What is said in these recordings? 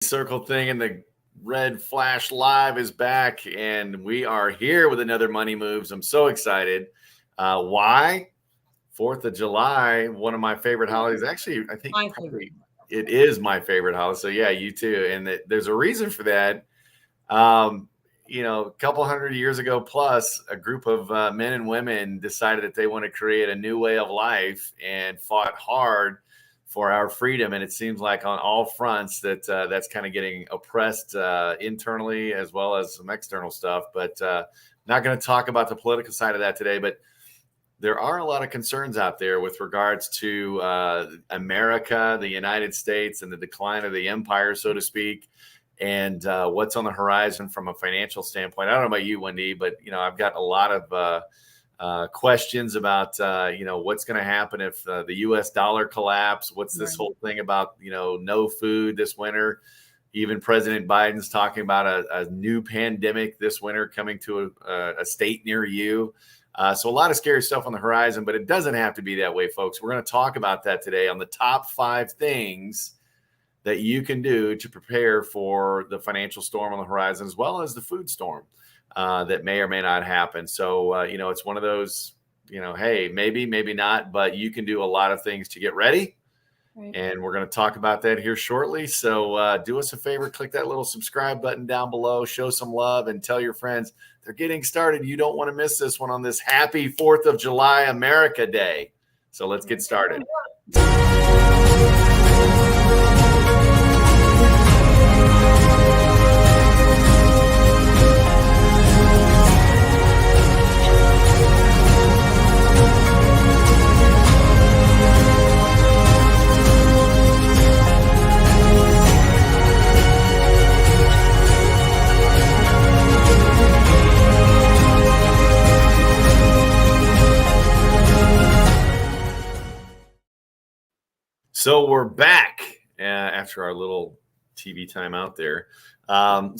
Circle thing and the red flash live is back, and we are here with another Money Moves. I'm so excited. Why? 4th of July, one of my favorite holidays. Actually, I think My probably favorite. it is my favorite holiday. So yeah, you too. And there's a reason for that. A couple hundred years ago plus, a group of men and women decided that they want to create a new way of life and fought hard for our freedom. And it seems like on all fronts that that's kind of getting oppressed internally as well as some external stuff. But not going to talk about the political side of that today. But there are a lot of concerns out there with regards to America, the United States, and the decline of the empire, so to speak, and what's on the horizon from a financial standpoint. I don't know about you, Wendy, but I've got a lot of questions about what's going to happen if the U.S. dollar collapse. What's this whole thing about no food this winter? Even President Biden's talking about a new pandemic this winter coming to a state near you. So a lot of scary stuff on the horizon, but it doesn't have to be that way, folks. We're going to talk about that today on the top 5 things that you can do to prepare for the financial storm on the horizon, as well as the food storm that may or may not happen. So, it's one of those, hey, maybe not, but you can do a lot of things to get ready. Right. And we're going to talk about that here shortly. So do us a favor, click that little subscribe button down below, show some love, and tell your friends they're getting started. You don't want to miss this one on this happy 4th of July America Day. So let's get started. So we're back after our little TV time out there. Winnie,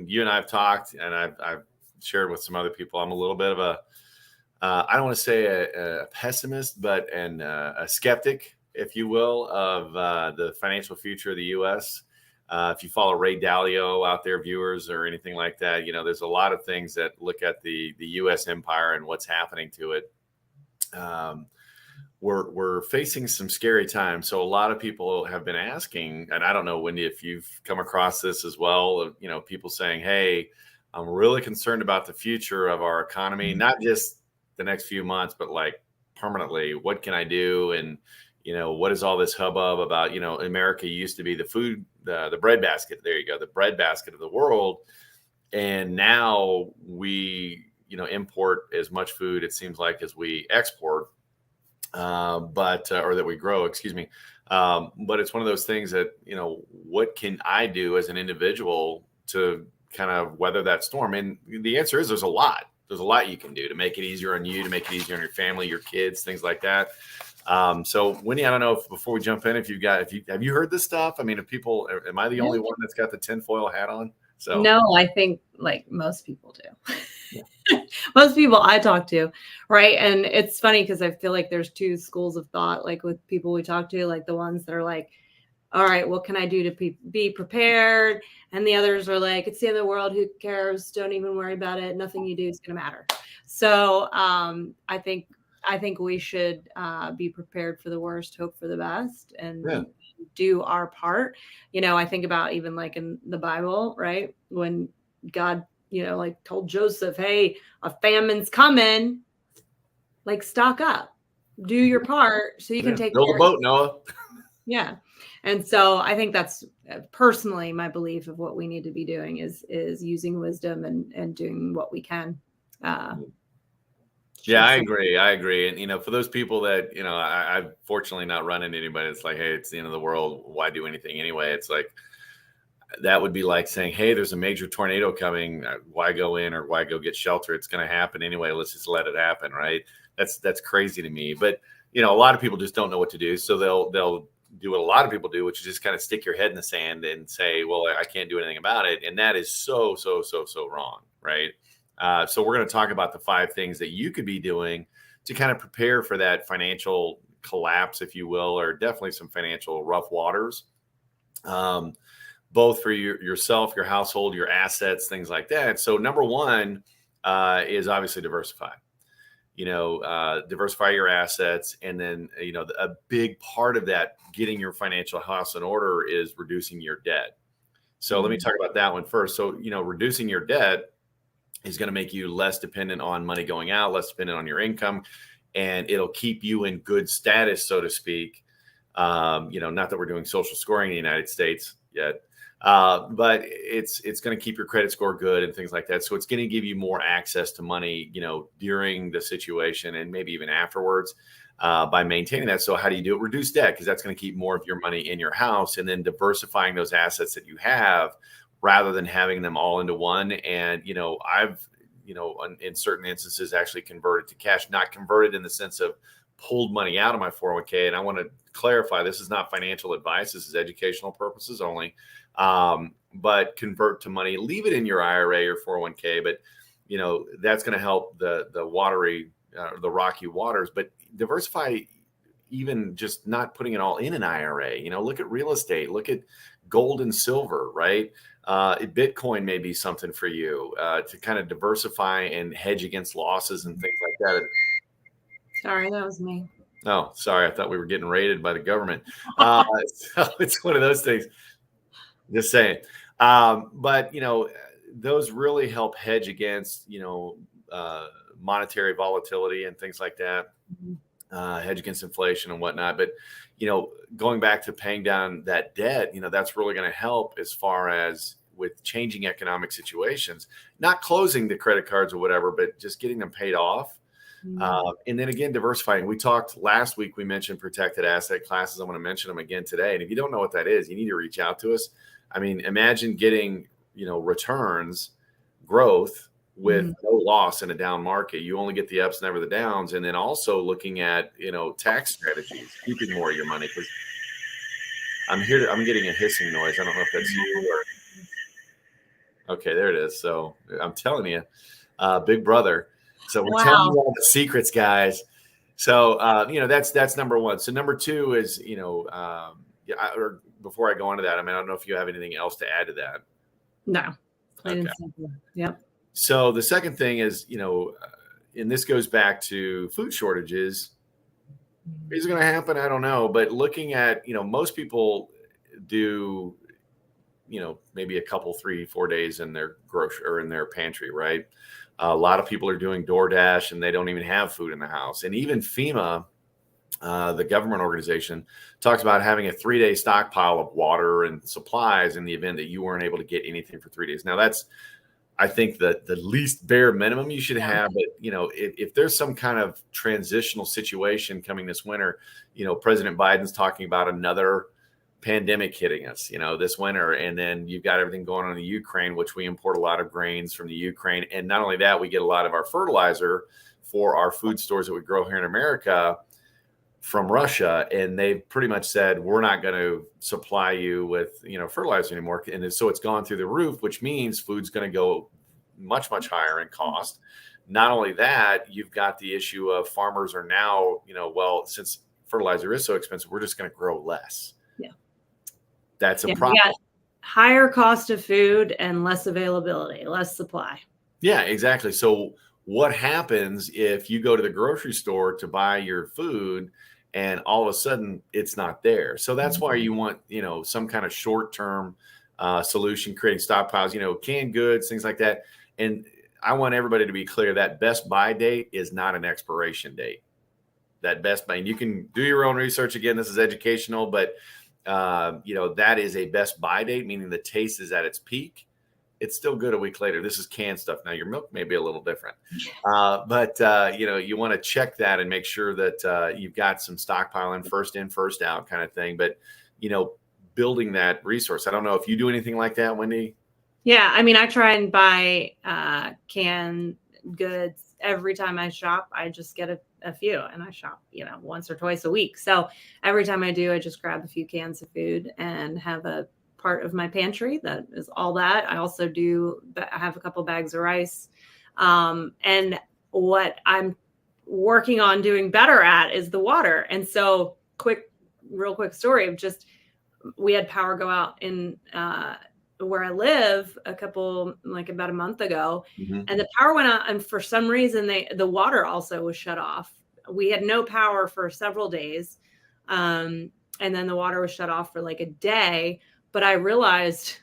you and I have talked, and I've shared with some other people. I'm a little bit of I don't want to say a pessimist, but a skeptic, if you will, of the financial future of the U.S. If you follow Ray Dalio out there, viewers, or anything like that, there's a lot of things that look at the U.S. empire and what's happening to it. We're facing some scary times. So a lot of people have been asking, and I don't know, Wendy, if you've come across this as well, people saying, hey, I'm really concerned about the future of our economy, not just the next few months, but like permanently. What can I do? And, what is all this hubbub about? America used to be the food, the breadbasket. There you go. The breadbasket of the world. And now we, import as much food, it seems like, as we export. Or that we grow, excuse me. But it's one of those things that, what can I do as an individual to kind of weather that storm? And the answer is there's a lot. There's a lot you can do to make it easier on you, to make it easier on your family, your kids, things like that. So Winnie, I don't know if before we jump in, have you heard this stuff? I mean, am I the only one that's got the tinfoil hat on? So no, I think like most people do. Yeah. Most people I talk to, right? And it's funny because I feel like there's 2 schools of thought, like with people we talk to, like the ones that are like, all right, what can I do to be prepared? And the others are like, it's the end of the world. Who cares? Don't even worry about it. Nothing you do is going to matter. So I think we should be prepared for the worst, hope for the best, and do our part. I think about even like in the Bible, right? When God, like told Joseph, hey, a famine's coming, like stock up, do your part so you can take build a boat, Noah. Yeah. And so I think that's personally my belief of what we need to be doing is using wisdom and doing what we can. Yeah, I agree. And, for those people that, I've fortunately not run into anybody that's like, hey, it's the end of the world. Why do anything anyway? It's like, that would be like saying, hey, there's a major tornado coming. Why go in or why go get shelter? It's going to happen anyway. Let's just let it happen. Right. That's crazy to me. But, a lot of people just don't know what to do. So they'll do what a lot of people do, which is just kind of stick your head in the sand and say, well, I can't do anything about it. And that is so wrong. Right. So we're going to talk about the 5 things that you could be doing to kind of prepare for that financial collapse, if you will, or definitely some financial rough waters. um, both for yourself, your household, your assets, things like that. So number one is obviously diversify. Diversify your assets. And then, a big part of that, getting your financial house in order, is reducing your debt. So let me talk about that one first. So, reducing your debt is going to make you less dependent on money going out, less dependent on your income, and it'll keep you in good status, so to speak. Not that we're doing social scoring in the United States yet, but it's going to keep your credit score good and things like that. So it's going to give you more access to money, during the situation and maybe even afterwards, by maintaining that. So how do you do it? Reduce debt, because that's going to keep more of your money in your house, and then diversifying those assets that you have rather than having them all into one. And, I've, in certain instances actually converted to cash, not converted in the sense of pulled money out of my 401k. And I want to clarify, this is not financial advice. This is educational purposes only. But convert to money, leave it in your IRA or 401k. But, that's going to help the rocky waters. But diversify, even just not putting it all in an IRA. Look at real estate, look at gold and silver, right? Bitcoin may be something for you to kind of diversify and hedge against losses and things like that. Sorry, that was me. Oh, sorry. I thought we were getting raided by the government. So it's one of those things. Just saying. But, those really help hedge against, monetary volatility and things like that, hedge against inflation and whatnot. But, going back to paying down that debt, that's really going to help as far as with changing economic situations, not closing the credit cards or whatever, but just getting them paid off. And then again, diversifying. We talked last week, we mentioned protected asset classes. I want to mention them again today. And if you don't know what that is, you need to reach out to us. I mean, imagine getting, returns, growth with no loss in a down market. You only get the ups, never the downs. And then also looking at, tax strategies, keeping more of your money. Because I'm getting a hissing noise. I don't know if that's you or. Okay, there it is. So I'm telling you, Big Brother. So we're telling you all the secrets, guys. So, that's number one. So number two is, or before I go on to that, I don't know if you have anything else to add to that. No. Plain and simple. Yep. So the second thing is, and this goes back to food shortages. Is it going to happen? I don't know. But looking at, most people do, maybe a couple, 3-4 days in their grocery or in their pantry, right? A lot of people are doing DoorDash and they don't even have food in the house. And even FEMA, the government organization, talks about having a 3-day stockpile of water and supplies in the event that you weren't able to get anything for 3 days. Now that's, I think, the least bare minimum you should have. But, if there's some kind of transitional situation coming this winter, President Biden's talking about another pandemic hitting us, this winter. And then you've got everything going on in the Ukraine, which we import a lot of grains from the Ukraine. And not only that, we get a lot of our fertilizer for our food stores that we grow here in America from Russia. And they've pretty much said, we're not going to supply you with, fertilizer anymore. And so it's gone through the roof, which means food's going to go much, much higher in cost. Not only that, you've got the issue of farmers are now, well, since fertilizer is so expensive, we're just going to grow less. That's a problem. Yeah, higher cost of food and less availability, less supply. Yeah, exactly. So what happens if you go to the grocery store to buy your food and all of a sudden it's not there? So that's why you want, some kind of short-term solution, creating stockpiles, canned goods, things like that. And I want everybody to be clear that best buy date is not an expiration date. That best buy, and you can do your own research. Again, this is educational, but that is a best buy date, meaning the taste is at its peak. It's still good a week later. This is canned stuff. Now your milk may be a little different, but you want to check that and make sure that you've got some stockpiling, first in, first out kind of thing. But, building that resource. I don't know if you do anything like that, Wendy. Yeah. I try and buy canned goods every time I shop. I just get a few, and I shop, once or twice a week. So every time I do, I just grab a few cans of food and have a part of my pantry that is all that. I also I have a couple bags of rice. And what I'm working on doing better at is the water. And so real quick story of just, we had power go out in where I live about a month ago, and the power went out, and for some reason the water also was shut off. We had no power for several days, and then the water was shut off for like a day. But I realized,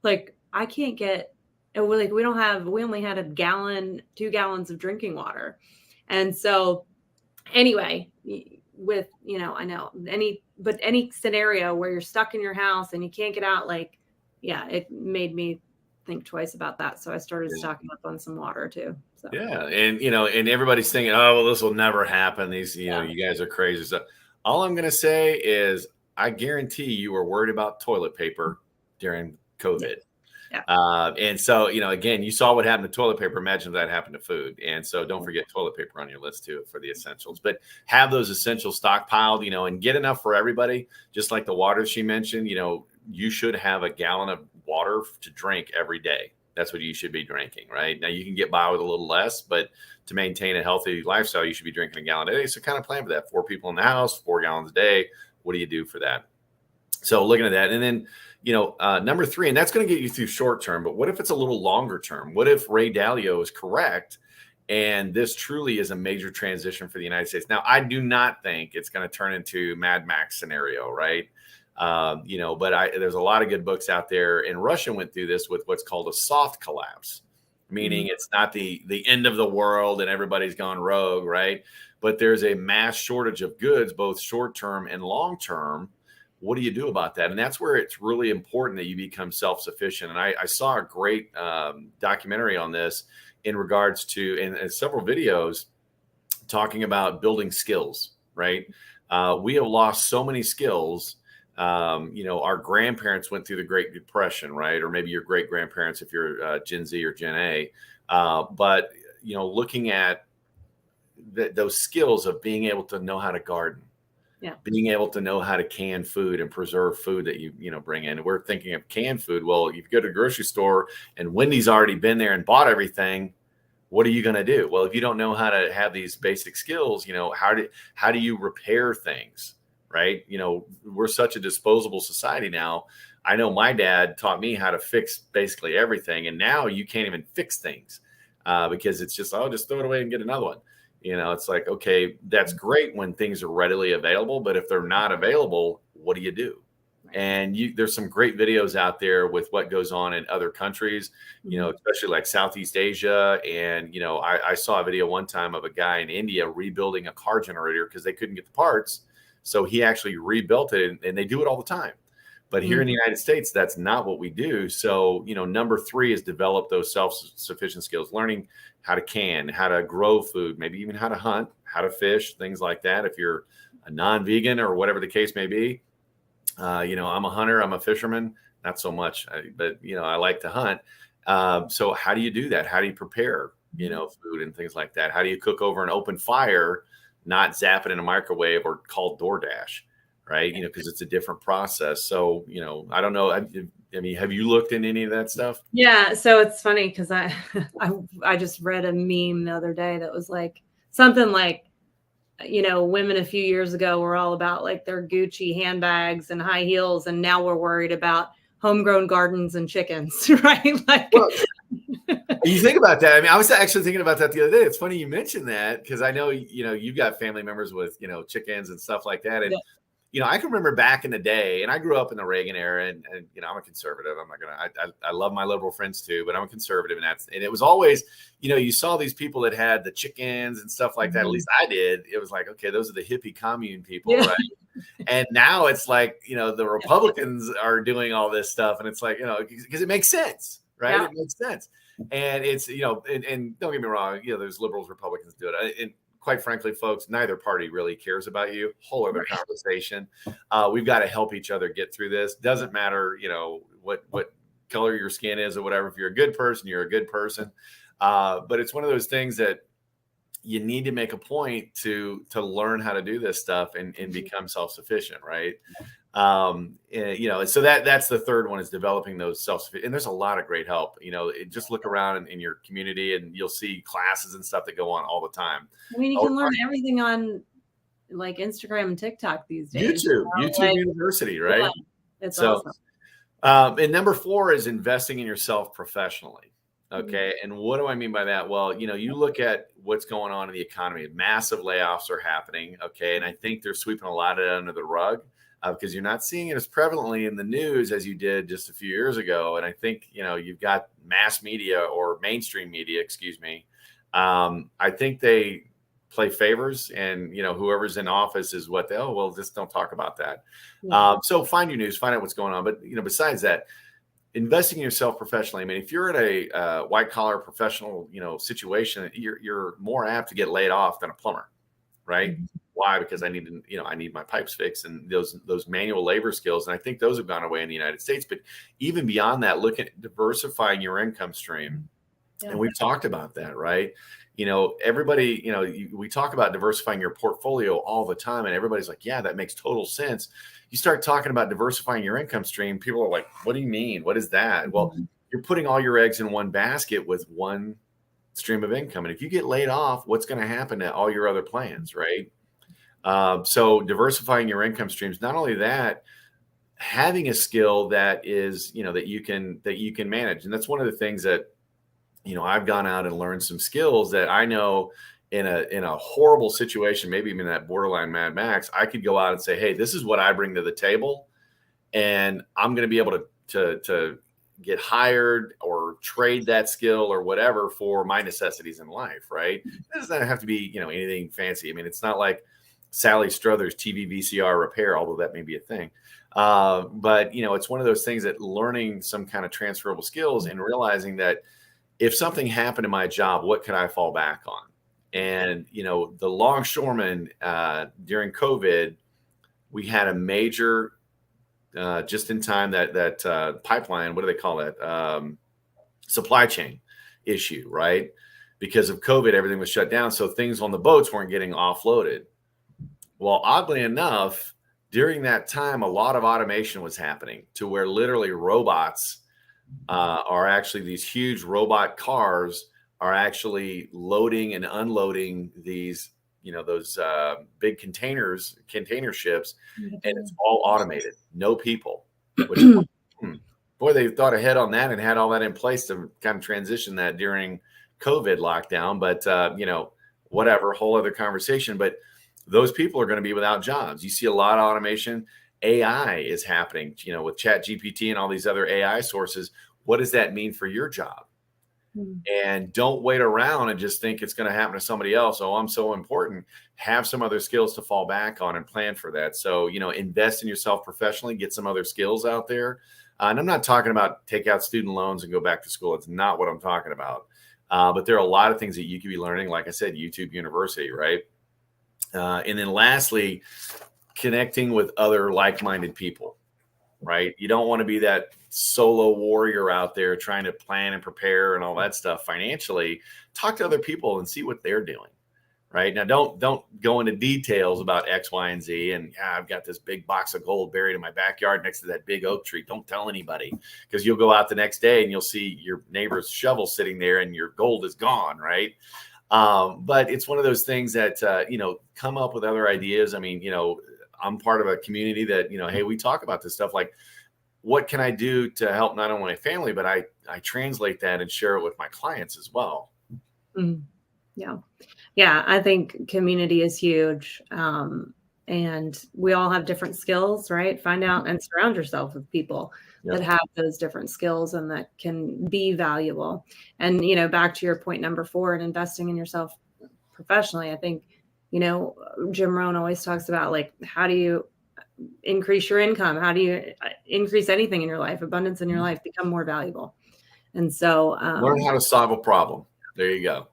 like, I can't get, we only had 2 gallons of drinking water, and so anyway, with I know any scenario where you're stuck in your house and you can't get out, like, yeah, it made me think twice about that. So I started stocking up on some water too. So. Yeah. And, and everybody's thinking, oh, well, this will never happen. These, you guys are crazy. So all I'm going to say is I guarantee you were worried about toilet paper during COVID. Yeah. And so, again, you saw what happened to toilet paper. Imagine if that happened to food. And so don't forget toilet paper on your list too for the essentials, but have those essentials stockpiled, and get enough for everybody. Just like the water she mentioned, you should have a gallon of water to drink every day. That's what you should be drinking, right? Now you can get by with a little less, but to maintain a healthy lifestyle, you should be drinking a gallon a day. So kind of plan for that. 4 people in the house, 4 gallons a day. What do you do for that? So looking at that, and then, number 3, and that's going to get you through short term, but what if it's a little longer term? What if Ray Dalio is correct? And this truly is a major transition for the United States. Now, I do not think it's going to turn into Mad Max scenario, right? But there's a lot of good books out there, and Russia went through this with what's called a soft collapse, meaning it's not the end of the world and everybody's gone rogue, right? But there's a mass shortage of goods, both short term and long term. What do you do about that? And that's where it's really important that you become self-sufficient. And I saw a great documentary on this in regards to, and several videos talking about building skills, right? We have lost so many skills. Our grandparents went through the Great Depression, right? Or maybe your great grandparents, if you're Gen Z or Gen A. But looking at those skills of being able to know how to garden, being able to know how to can food and preserve food that you bring in. And we're thinking of canned food. Well, if you go to the grocery store and Wendy's already been there and bought everything, what are you going to do? Well, if you don't know how to have these basic skills, how do you repair things? Right. We're such a disposable society now. I know my dad taught me how to fix basically everything. And now you can't even fix things because it's just, just throw it away and get another one. It's like, okay, that's great when things are readily available. But if they're not available, what do you do? And there's some great videos out there with what goes on in other countries, especially like Southeast Asia. And, I saw a video one time of a guy in India rebuilding a car generator because they couldn't get the parts. So he actually rebuilt it, and they do it all the time. But here in the United States, that's not what we do. So, number 3 is develop those self-sufficient skills, learning how to can, how to grow food, maybe even how to hunt, how to fish, things like that. If you're a non-vegan or whatever the case may be, I'm a hunter, I'm a fisherman, not so much, but, I like to hunt. So how do you do that? How do you prepare, food and things like that? How do you cook over an open fire, not zap it in a microwave or call DoorDash, right? Because it's a different process. So, I don't know. I mean, have you looked in any of that stuff? Yeah. So it's funny because I just read a meme the other day that was like something like, women a few years ago were all about like their Gucci handbags and high heels. And now we're worried about homegrown gardens and chickens, right? Like, well, you think about that. I mean, I was actually thinking about that the other day. It's funny you mentioned that because I know, you've got family members with, chickens and stuff like that. And, I can remember back in the day, and I grew up in the Reagan era, and I'm a conservative. I'm not going to, I love my liberal friends too, but I'm a conservative. And it was always, you saw these people that had the chickens and stuff like that. At least I did. It was like, okay, those are the hippie commune people, right? And now it's like, the Republicans are doing all this stuff. And it's like, because it makes sense, right? Yeah. It makes sense. And it's, and don't get me wrong, there's liberals, Republicans do it. And quite frankly, folks, neither party really cares about you. Whole other conversation. We've got to help each other get through this. Doesn't matter, what color your skin is or whatever. If you're a good person, you're a good person. But it's one of those things that you need to make a point to learn how to do this stuff and become self-sufficient, right? So that's the third one is developing those self-sufficient. And there's a lot of great help. Just look around in your community and you'll see classes and stuff that go on all the time. I mean, you can learn everything on like Instagram and TikTok these days. YouTube University, right? It's So, awesome. and number 4 is investing in yourself professionally. Okay. And what do I mean by that? Well, you look at what's going on in the economy, massive layoffs are happening. Okay. And I think they're sweeping a lot of it under the rug because you're not seeing it as prevalently in the news as you did just a few years ago. And I think, you've got mass media or mainstream media, excuse me. I think they play favors and, whoever's in office is what just don't talk about that. Yeah. So find your news, find out what's going on. But, besides that, investing in yourself professionally. I mean, if you're in a white collar professional, situation, you're more apt to get laid off than a plumber, right? Mhm. Why? Because I need my pipes fixed and those manual labor skills. And I think those have gone away in the United States. But even beyond that, look at diversifying your income stream. Yeah. And we've talked about that, right? Everybody, we talk about diversifying your portfolio all the time, and everybody's like, yeah, that makes total sense. You start talking about diversifying your income stream, people are like, what do you mean? What is that? Well, you're putting all your eggs in one basket with one stream of income. And if you get laid off, what's going to happen to all your other plans, right? So diversifying your income streams, not only that, having a skill that is, that you can manage. And that's one of the things that, I've gone out and learned some skills that I know in a horrible situation, maybe even that borderline Mad Max, I could go out and say, hey, this is what I bring to the table. And I'm going to be able to get hired or trade that skill or whatever for my necessities in life. Right. It doesn't have to be, anything fancy. I mean, it's not like Sally Struthers TV VCR repair, although that may be a thing. But, it's one of those things that learning some kind of transferable skills and realizing that if something happened to my job, what could I fall back on? And, the longshoremen during COVID, we had a major just in time that pipeline, what do they call that? Supply chain issue, right? Because of COVID, everything was shut down. So things on the boats weren't getting offloaded. Well, oddly enough, during that time, a lot of automation was happening to where literally robots are actually these huge robot cars are actually loading and unloading these, those big container ships, and it's all automated, no people. Which, boy, they thought ahead on that and had all that in place to kind of transition that during COVID lockdown. But whatever, whole other conversation. But those people are going to be without jobs. You see a lot of automation. AI is happening, with Chat GPT and all these other AI sources. What does that mean for your job? And don't wait around and just think it's going to happen to somebody else. Oh, I'm so important. Have some other skills to fall back on and plan for that. So, invest in yourself professionally, get some other skills out there. And I'm not talking about take out student loans and go back to school. It's not what I'm talking about. But there are a lot of things that you could be learning. Like I said, YouTube University, right? And then lastly, connecting with other like-minded people, right? You don't want to be that solo warrior out there trying to plan and prepare and all that stuff financially. Talk to other people and see what they're doing, right? Now, don't go into details about X, Y, and Z. And I've got this big box of gold buried in my backyard next to that big oak tree. Don't tell anybody, because you'll go out the next day and you'll see your neighbor's shovel sitting there and your gold is gone, right? But it's one of those things that, come up with other ideas. I mean, I'm part of a community that, hey, we talk about this stuff. Like, what can I do to help not only my family, but I translate that and share it with my clients as well. Yeah. Yeah. I think community is huge. And we all have different skills, right? Find out and surround yourself with people that have those different skills and that can be valuable. And, back to your point number 4, and investing in yourself professionally, I think, Jim Rohn always talks about, like, how do you increase your income? How do you increase anything in your life, abundance in your life, become more valuable? And so learn how to solve a problem. There you go.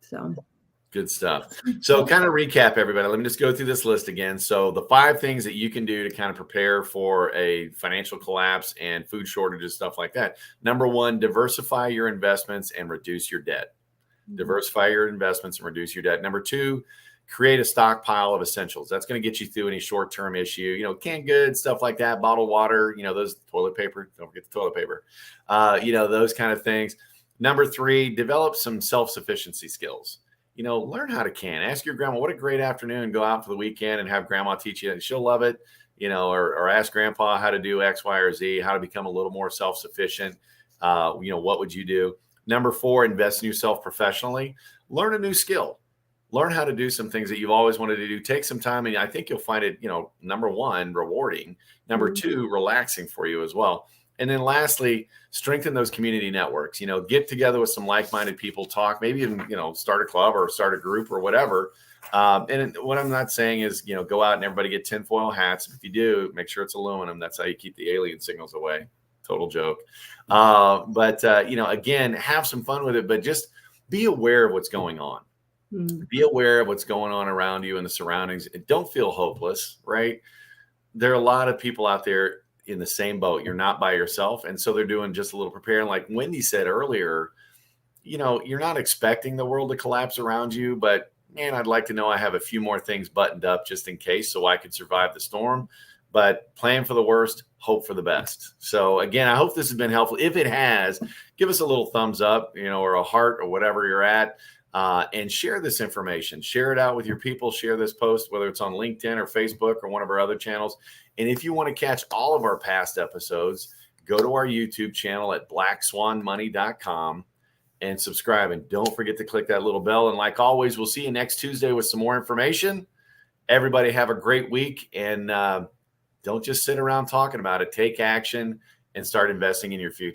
So good stuff. So kind of recap, everybody. Let me just go through this list again. So the 5 things that you can do to kind of prepare for a financial collapse and food shortages, stuff like that. Number 1, diversify your investments and reduce your debt. Diversify your investments and reduce your debt. Number 2, create a stockpile of essentials. That's going to get you through any short-term issue, canned goods, stuff like that, bottled water, those toilet paper, don't forget the toilet paper, those kind of things. Number 3, develop some self-sufficiency skills. Learn how to can. Ask your grandma, what a great afternoon, go out for the weekend and have grandma teach you, and she'll love it. or ask grandpa how to do X, Y, or Z, how to become a little more self-sufficient. What would you do? Number 4, invest in yourself professionally. Learn a new skill. Learn how to do some things that you've always wanted to do. Take some time, and I think you'll find it, number 1, rewarding. Number 2, relaxing for you as well. And then lastly, strengthen those community networks. Get together with some like-minded people, talk, maybe even, start a club or start a group or whatever. And what I'm not saying is, go out and everybody get tinfoil hats. If you do, make sure it's aluminum. That's how you keep the alien signals away. Total joke. Again, have some fun with it, but just be aware of what's going on. Be aware of what's going on around you and the surroundings. And don't feel hopeless, right? There are a lot of people out there in the same boat. You're not by yourself. And so they're doing just a little preparing. Like Wendy said earlier, you're not expecting the world to collapse around you, but man, I'd like to know I have a few more things buttoned up just in case so I could survive the storm. But plan for the worst, hope for the best. So again, I hope this has been helpful. If it has, give us a little thumbs up, or a heart or whatever you're at, and share this information. Share it out with your people. Share this post, whether it's on LinkedIn or Facebook or one of our other channels. And if you want to catch all of our past episodes, go to our YouTube channel at blackswanmoney.com and subscribe. And don't forget to click that little bell. And like always, we'll see you next Tuesday with some more information. Everybody have a great week. And don't just sit around talking about it. Take action and start investing in your future.